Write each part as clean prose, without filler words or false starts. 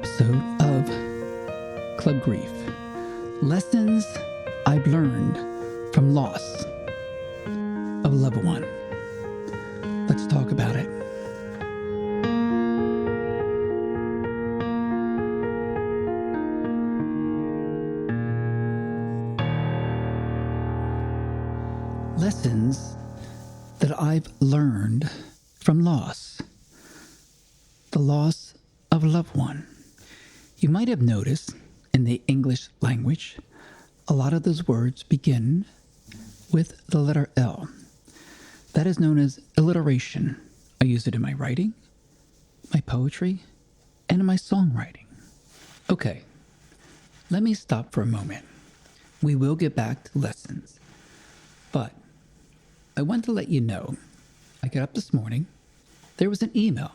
episode of Club Grief. Lessons I've learned from loss of a loved one. Let's talk about it. Lessons that I've learned from loss. The loss of a loved one. You might have noticed in the English language, a lot of those words begin with the letter L. That is known as alliteration. I use it in my writing, my poetry, and in my songwriting. Okay, let me stop for a moment. We will get back to lessons, but I want to let you know, I got up this morning, there was an email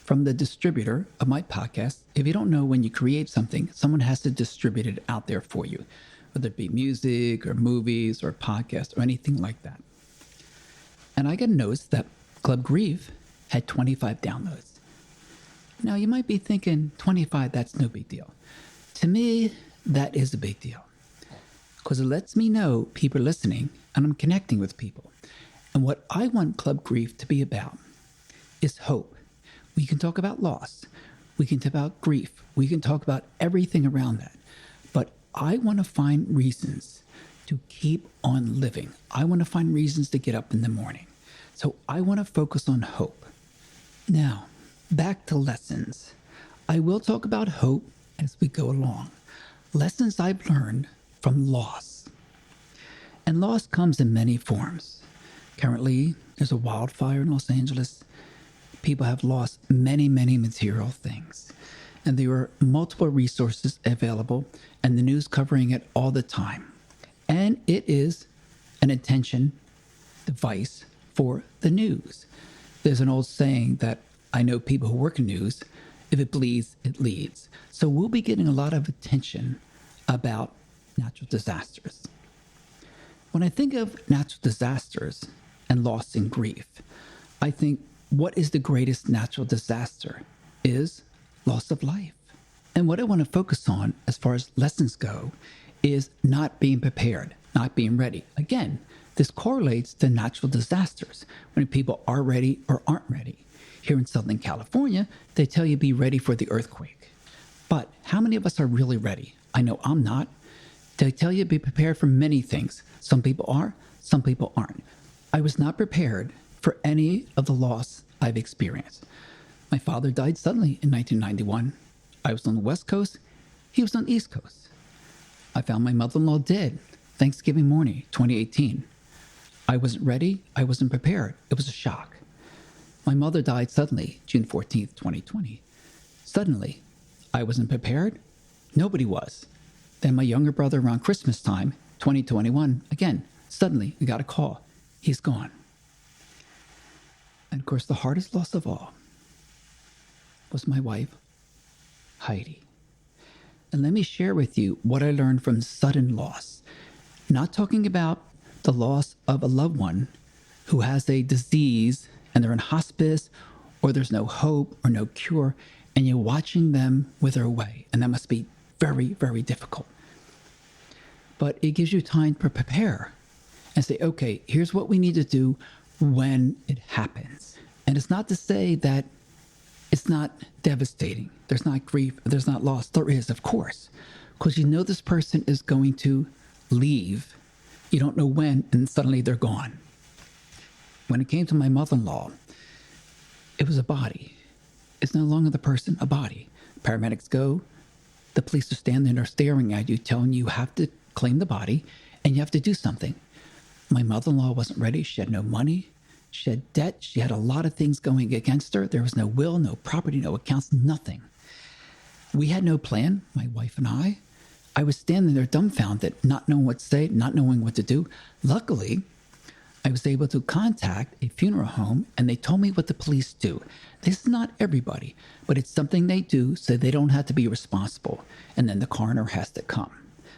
from the distributor of my podcast. If you don't know, when you create something, someone has to distribute it out there for you, whether it be music or movies or podcasts or anything like that. And I got a notice that Club Grief had 25 downloads. Now, you might be thinking 25, that's no big deal. To me, that is a big deal because it lets me know people are listening and I'm connecting with people. And what I want Club Grief to be about is hope. We can talk about loss. We can talk about grief. We can talk about everything around that. But I want to find reasons to keep on living. I want to find reasons to get up in the morning. So I want to focus on hope. Now, back to lessons. I will talk about hope as we go along. Lessons I've learned from loss. And loss comes in many forms. Currently, there's a wildfire in Los Angeles. People have lost many, many material things. And there are multiple resources available and the news covering it all the time. And it is an attention device for the news. There's an old saying that I know people who work in news, if it bleeds, it leads. So we'll be getting a lot of attention about natural disasters. When I think of natural disasters and loss and grief, I think what is the greatest natural disaster is loss of life. And what I want to focus on as far as lessons go is not being prepared, not being ready. Again, this correlates to natural disasters when people are ready or aren't ready. Here in Southern California, they tell you be ready for the earthquake. But how many of us are really ready? I know I'm not. They tell you be prepared for many things. Some people are, some people aren't. I was not prepared for any of the loss I've experienced. My father died suddenly in 1991. I was on the West Coast. He was on the East Coast. I found my mother-in-law dead Thanksgiving morning, 2018. I wasn't ready. I wasn't prepared. It was a shock. My mother died suddenly, June 14th, 2020. Suddenly, I wasn't prepared. Nobody was. Then my younger brother around Christmas time, 2021, again, suddenly we got a call. He's gone. And of course, the hardest loss of all was my wife, Heidi. And let me share with you what I learned from sudden loss. Not talking about the loss of a loved one who has a disease and they're in hospice or there's no hope or no cure and you're watching them wither away. And that must be very, very difficult. But it gives you time to prepare and say, okay, here's what we need to do when it happens. And it's not to say that it's not devastating. There's not grief. There's not loss. There is, of course, because you know this person is going to leave. You don't know when, and suddenly they're gone. When it came to my mother-in-law, it was a body. It's no longer the person, a body. Paramedics go. The police are standing there staring at you, telling you have to claim the body and you have to do something. My mother-in-law wasn't ready. She had no money. She had debt. She had a lot of things going against her. There was no will, no property, no accounts, nothing. We had no plan, my wife and I. I was standing there dumbfounded, not knowing what to say, not knowing what to do. Luckily, I was able to contact a funeral home and they told me what the police do. This is not everybody, but it's something they do so they don't have to be responsible. And then the coroner has to come.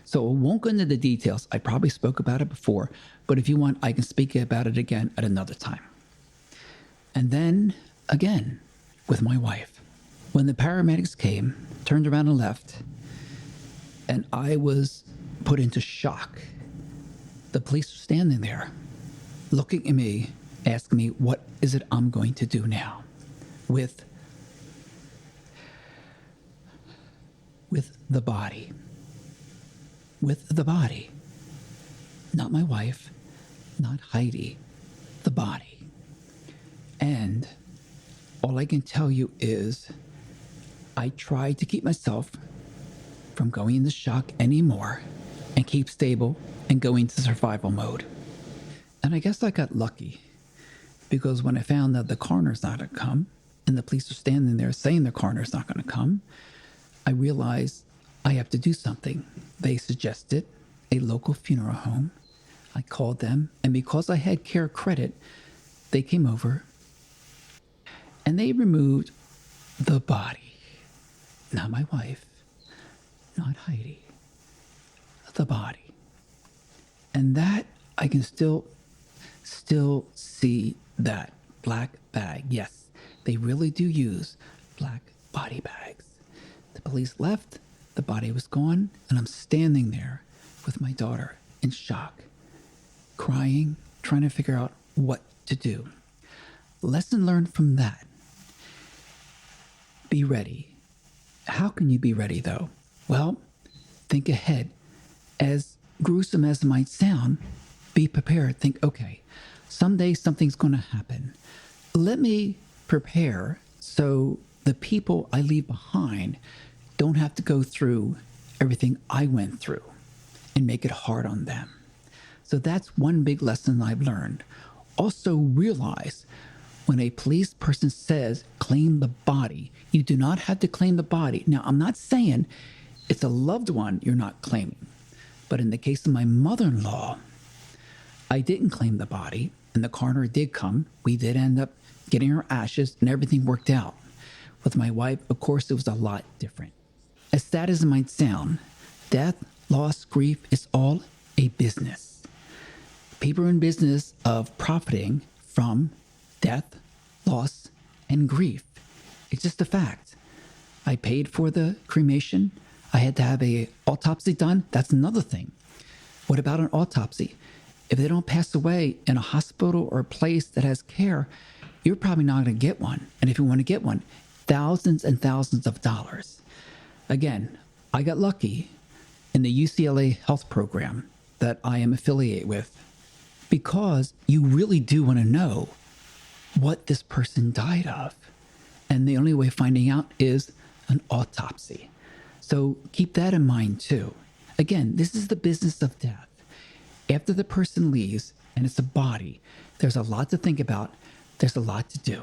So I won't go into the details. I probably spoke about it before, but if you want, I can speak about it again at another time. And then again, with my wife. When the paramedics came, turned around and left, and I was put into shock, the police were standing there, looking at me, asking me, what is it I'm going to do now with the body? With the body. Not my wife, not Heidi, the body. And all I can tell you is I tried to keep myself from going into shock anymore and keep stable and go into survival mode. And I guess I got lucky, because when I found that the coroner's not going to come and the police are standing there saying the coroner's not going to come, I realized I have to do something. They suggested a local funeral home. I called them, and because I had care credit, they came over and they removed the body. Not my wife, not Heidi, the body. And that, I can still see that black bag. Yes, they really do use black body bags. The police left, the body was gone, and I'm standing there with my daughter in shock, crying, trying to figure out what to do. Lesson learned from that. Be ready. How can you be ready, though? Well, think ahead. As gruesome as it might sound, be prepared. Think, okay, someday something's going to happen. Let me prepare so the people I leave behind don't have to go through everything I went through and make it hard on them. So that's one big lesson I've learned. Also realize when a police person says claim the body, you do not have to claim the body. Now, I'm not saying it's a loved one you're not claiming, but in the case of my mother-in-law, I didn't claim the body, and the coroner did come. We did end up getting her ashes, and everything worked out. With my wife, of course, it was a lot different. As sad as it might sound, death, loss, grief is all a business. People are in business of profiting from death, loss, and grief. It's just a fact. I paid for the cremation. I had to have an autopsy done. That's another thing. What about an autopsy? If they don't pass away in a hospital or a place that has care, you're probably not going to get one. And if you want to get one, thousands and thousands of dollars. Again, I got lucky in the UCLA health program that I am affiliated with, because you really do want to know what this person died of. And the only way of finding out is an autopsy. So keep that in mind too. Again, this is the business of death. After the person leaves and it's a body, there's a lot to think about. There's a lot to do.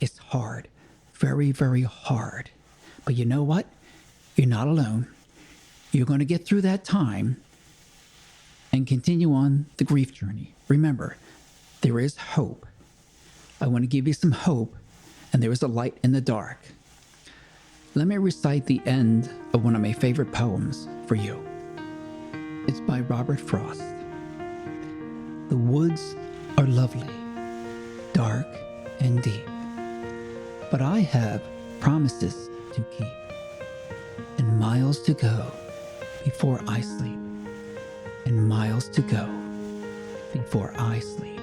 It's hard, very, very hard. But you know what? You're not alone. You're going to get through that time and continue on the grief journey. Remember, there is hope. I want to give you some hope, and there is a light in the dark. Let me recite the end of one of my favorite poems for you. It's by Robert Frost. The woods are lovely, dark and deep, but I have promises to keep and miles to go before I sleep, and miles to go before I sleep.